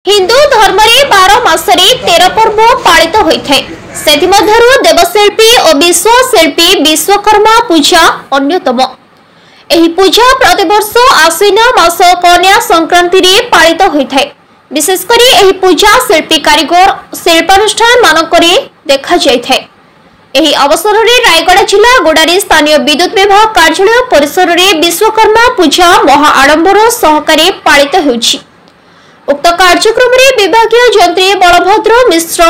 हिंदू धर्म रे 12 मासरे 13 पर्व पालित होइथाय। सेथिमध्यरु देवशिल्पी और विश्वशिल्पी विश्वकर्मा पूजा अन्यतम। एही पूजा प्रतिवर्ष आश्विन मास कन्या संक्रांति रे पालित होइथाय। विशेष करी एही पूजा शिल्पी कारीगर शिल्पानुष्ठान मानकरे देखा जायथाय। एही अवसर रे रायगढ़ जिला गोडारी स्थानीय विद्युत विभाग कार्यालय परिसर रे विश्वकर्मा पूजा महा आडंबर सहकारे पालित हेउछि। उक्त कार्यक्रम रे विभागीय जंत्री बलभद्र मिश्र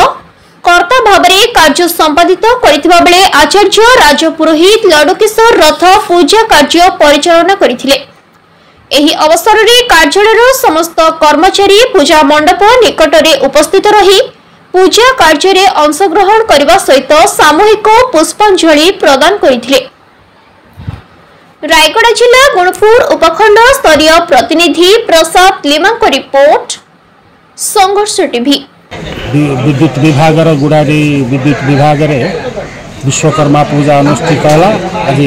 कर्ता भावरे कार्य संपादित करितबा बेले आचार्य राजपुरोहित लडुकिशोर रथ पूजा कार्य परिचालन करिथिले। एही अवसर रे कार्यालयर समस्त कर्मचारी पूजा मंडप निकट रे उपस्थित रही पूजा कार्य रे अंशग्रहण करबा सहित सामूहिक पुष्पांजलि प्रदान करिथिले। रायगढ़ जिला गुणपुर उपखंड स्तरीय प्रतिनिधि प्रसाद लिमा को रिपोर्ट संघर्ष टीवी। विद्युत विभाग गुड़ारी विद्युत विभाग विश्वकर्मा पूजा अनुष्ठित है। आज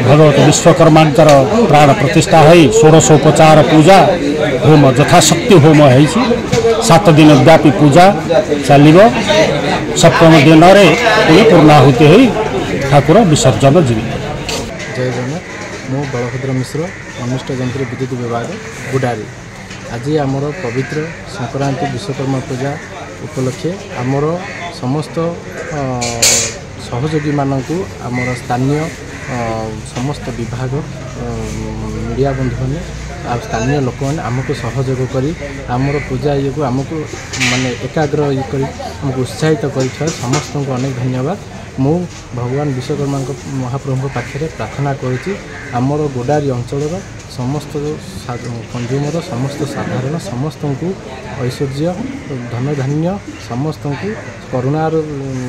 भगवत विश्वकर्मा प्राण प्रतिष्ठा है। 16उपचार पूजा होम यथाशक्ति होम है। 7 दिन व्यापी पूजा चलो। सप्तम दिन में पूर्णाहुति हो ठाकुर विसर्जन जीवी। जय जगन्नाथ। मु बलभद्र मिश्र अनिष्ट जंत्री विद्युत विभाग गुडारी। आज आमर पवित्र संक्रांति विश्वकर्मा पूजा उपलक्षे आमर समस्त सहयोगी मानक आमर स्थानीय समस्त विभाग मीडिया बंधु मैंने स्थानीय लोक मैंने आमको सहयोग करी आमर पूजा ये को आमको माने एकाग्र ये करी आमको उत्साहित कर समस्त को अनेक धन्यवाद। मु भगवान विश्वकर्मा महाप्रभु पाखे प्रार्थना करुँची आमर गोडारी अंचल समस्त कंज्यूमर समस्त साधारण समस्त को ऐश्वर्य धन धान्य समस्त को करुणार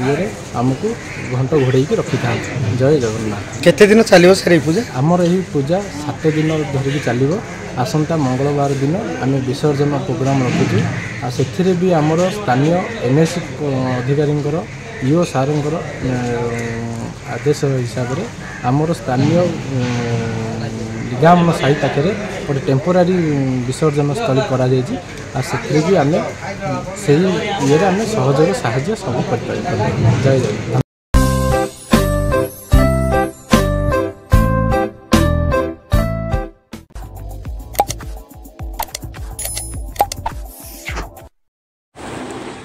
ये आमको घंट घोड़े रखी था। जय जगन्नाथ। केते दिन चलो सर पूजा? आमर यही पूजा 7 दिन धरिकी चलो। आसंता मंगलवार दिन आम विसर्जन प्रोग्राम रखुचु। आ से भी आमर स्थानीय एनएससी अधिकारी ईओ सार आदेश हिसाब से आमर स्थानीय लिगामन साई पाखे गोटे टेम्पोरारी विसर्जन स्थल करा से भी आम से ये आम सहयोग साहाय्य सब कर। जय जय।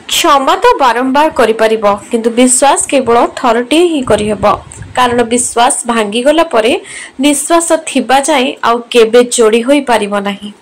क्षमा तो बारंबार करिपरिबो किंतु विश्वास केवल थरटे ही करिहेबो। कारण विश्वास भांगी गला परे निश्वास थिबा जाए आउ केबे जोड़ी होई पारिबो नाही।